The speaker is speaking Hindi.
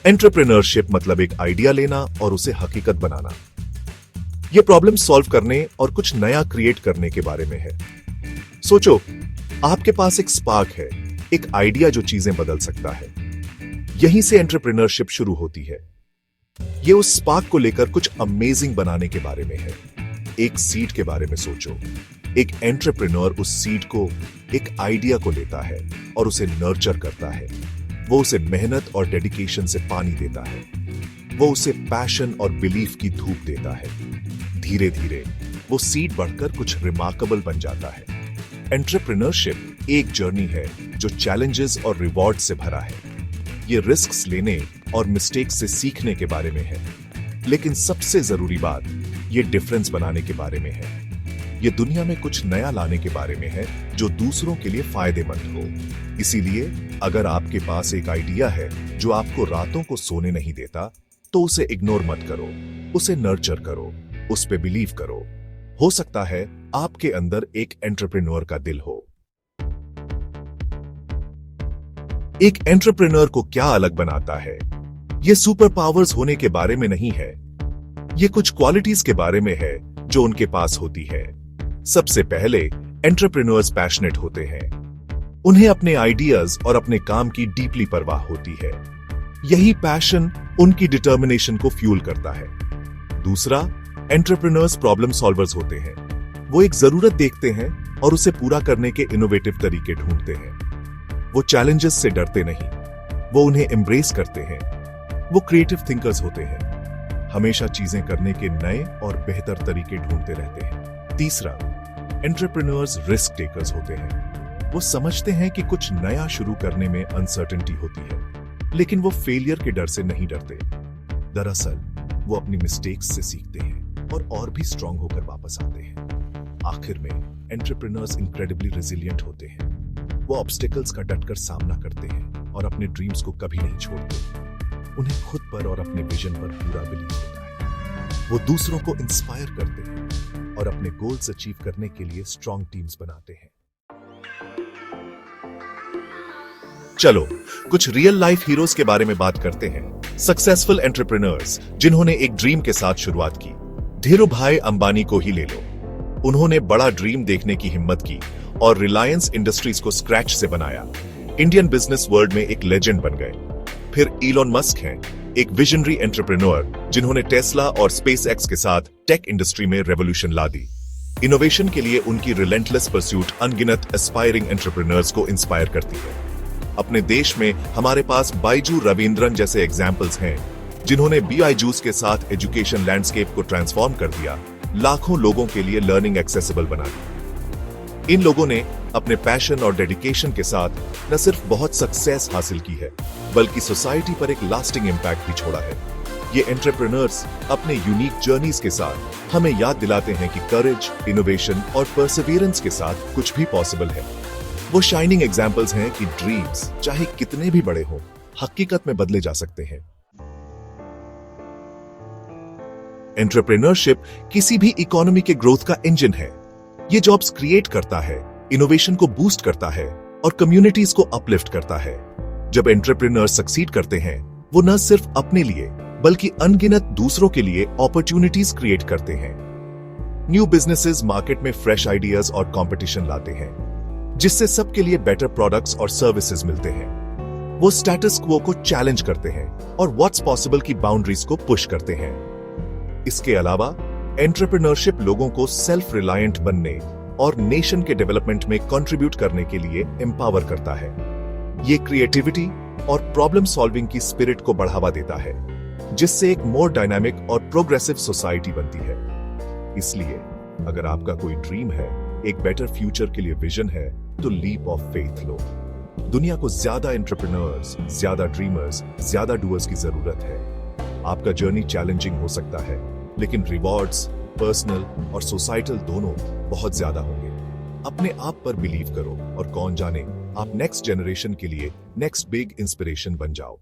एंटरप्रेन्योरशिप मतलब एक आइडिया लेना और उसे हकीकत बनाना। यह प्रॉब्लम सॉल्व करने और कुछ नया क्रिएट करने के बारे में है। सोचो, आपके पास एक स्पार्क है, एक आइडिया जो चीजें बदल सकता है। यहीं से एंटरप्रेन्योरशिप शुरू होती है। यह उस स्पार्क को लेकर कुछ अमेजिंग बनाने के बारे में है। एक सीड के बारे में सोचो। एक एंटरप्रेन्योर उस सीड को, एक आइडिया को लेता है और उसे नर्चर करता है। वो उसे मेहनत और डेडिकेशन से पानी देता है। वो उसे पैशन और बिलीफ की धूप देता है। धीरे धीरे वो सीड बढ़कर कुछ रिमार्केबल बन जाता है। एंटरप्रेन्योरशिप एक जर्नी है जो चैलेंजेस और रिवॉर्ड से भरा है। ये रिस्क्स लेने और मिस्टेक्स से सीखने के बारे में है। लेकिन सबसे जरूरी बात, ये डिफरेंस बनाने के बारे में है। ये दुनिया में कुछ नया लाने के बारे में है जो दूसरों के लिए फायदेमंद हो। इसीलिए अगर आपके पास एक आइडिया है जो आपको रातों को सोने नहीं देता, तो उसे इग्नोर मत करो। उसे नर्चर करो, उस पे बिलीव करो। हो सकता है आपके अंदर एक एंटरप्रेन्योर का दिल हो। एक एंटरप्रेन्योर को क्या अलग बनाता है? यह सुपर पावर्स होने के बारे में नहीं है। यह कुछ क्वालिटीज के बारे में है जो उनके पास होती है। सबसे पहले, एंटरप्रेन्योर्स पैशनेट होते हैं। उन्हें अपने आइडियाज और अपने काम की डीपली परवाह होती है। यही पैशन उनकी डिटर्मिनेशन को फ्यूल करता है। दूसरा, एंटरप्रेन्योर्स प्रॉब्लम सॉल्वर्स होते हैं। वो एक जरूरत देखते हैं और उसे पूरा करने के इनोवेटिव तरीके ढूंढते हैं। वो चैलेंजेस से डरते नहीं, वो उन्हें एम्ब्रेस करते हैं। वो क्रिएटिव थिंकर्स होते हैं, हमेशा चीजें करने के नए और बेहतर तरीके ढूंढते रहते हैं। तीसरा, एंटरप्रेन्योर्स रिस्क टेकर्स होते हैं। वो समझते हैं कि कुछ नया शुरू करने में अनसर्टेनिटी होती है, लेकिन वो फेलियर के डर से नहीं डरते। दरअसल वो अपनी मिस्टेक्स से सीखते हैं और भी स्ट्रांग होकर वापस आते हैं। आखिर में एंटरप्रेन्योर्स इनक्रेडिबली रेजिलिएंट होते हैं। वो ऑब्स्टिकल्स का डटकर सामना करते हैं और अपने ड्रीम्स को कभी नहीं छोड़ते। उन्हें खुद पर और अपने विजन पर पूरा बिलीव होता है। वो दूसरों को इंस्पायर करते हैं और अपने गोल्स अचीव करने के लिए स्ट्रांग टीम्स बनाते हैं। चलो कुछ रियल लाइफ हीरोज के बारे में बात करते हैं। सक्सेसफुल एंटरप्रेन्योर्स जिन्होंने एक ड्रीम के साथ शुरुआत की। धीरूभाई अंबानी को ही ले लो। उन्होंने बड़ा ड्रीम देखने की हिम्मत की और रिलायंस इंडस्ट्रीज को स्क्रैच से बनाया। इंडियन बिजनेस वर्ल्ड में एक लेजेंड बन गए। फिर इलॉन मस्क हैं, एक विजनरी एंटरप्रेन्योर जिन्होंने टेस्ला और स्पेसएक्स के साथ टेक इंडस्ट्री में रेवोल्यूशन ला दी। इनोवेशन के लिए उनकी रिलेंटलेस परस्यूट अनगिनत एस्पायरिंग एंटरप्रेन्योर्स को इंस्पायर करती है। अपने देश में हमारे पास बाइजू रविंद्रन जैसे एग्जाम्पल्स हैं, जिन्होंने BYJU'S के साथ एजुकेशन लैंडस्केप को ट्रांसफॉर्म कर दिया, लाखों लोगों के लिए लर्निंग एक्सेसिबल बना दी। इन लोगों ने अपने पैशन और डेडिकेशन के साथ न सिर्फ बहुत सक्सेस हासिल की है, बल्कि सोसाइटी पर एक लास्टिंग इंपैक्ट भी छोड़ा है। ये एंटरप्रेन्योर्स अपने यूनिक जर्नीज के साथ हमें याद दिलाते हैं कि करेज, इनोवेशन और परसिवियरेंस के साथ कुछ भी पॉसिबल है। वो शाइनिंग एग्जाम्पल्स हैं कि ड्रीम्स चाहे कितने भी बड़े हों, हकीकत में बदले जा सकते हैं। एंटरप्रेन्योरशिप किसी भी इकोनॉमी के ग्रोथ का इंजन है। ये जॉब्स क्रिएट करता है, इनोवेशन को बूस्ट करता है और कम्युनिटीज को अपलिफ्ट करता है। जब एंटरप्रेन्योर्स सक्सीड करते हैं, वो न सिर्फ अपने लिए बल्कि अनगिनत दूसरों के लिए अपॉर्चुनिटीज क्रिएट करते हैं। न्यू बिजनेसेस मार्केट में फ्रेश आइडियाज और कंपटीशन लाते हैं, जिससे सबके लिए बेटर प्रोडक्ट्स और सर्विसेज मिलते हैं। वो स्टेटस क्वो को चैलेंज करते हैं और व्हाट्स पॉसिबल की बाउंड्रीज को पुश करते हैं। इसके अलावा एंटरप्रेन्योरशिप लोगों को सेल्फ रिलायंट बनने और नेशन के डेवलपमेंट में कंट्रीब्यूट करने के लिए एम्पावर करता है। ये क्रिएटिविटी और प्रॉब्लम सॉल्विंग की स्पिरिट को बढ़ावा देता है, जिससे एक मोर डायनामिक और प्रोग्रेसिव सोसाइटी बनती है। इसलिए अगर आपका कोई ड्रीम है, एक बेटर फ्यूचर के लिए विजन है, तो लीप ऑफ फेथ लो। दुनिया को ज्यादा एंटरप्रेन्योर्स, ज्यादा ड्रीमर्स, ज्यादा डूअर्स की जरूरत है। आपका जर्नी चैलेंजिंग हो सकता है, लेकिन रिवॉर्ड्स पर्सनल और सोसाइटल दोनों बहुत ज्यादा होंगे। अपने आप पर बिलीव करो और कौन जाने आप नेक्स्ट जनरेशन के लिए नेक्स्ट बिग इंस्पिरेशन बन जाओ।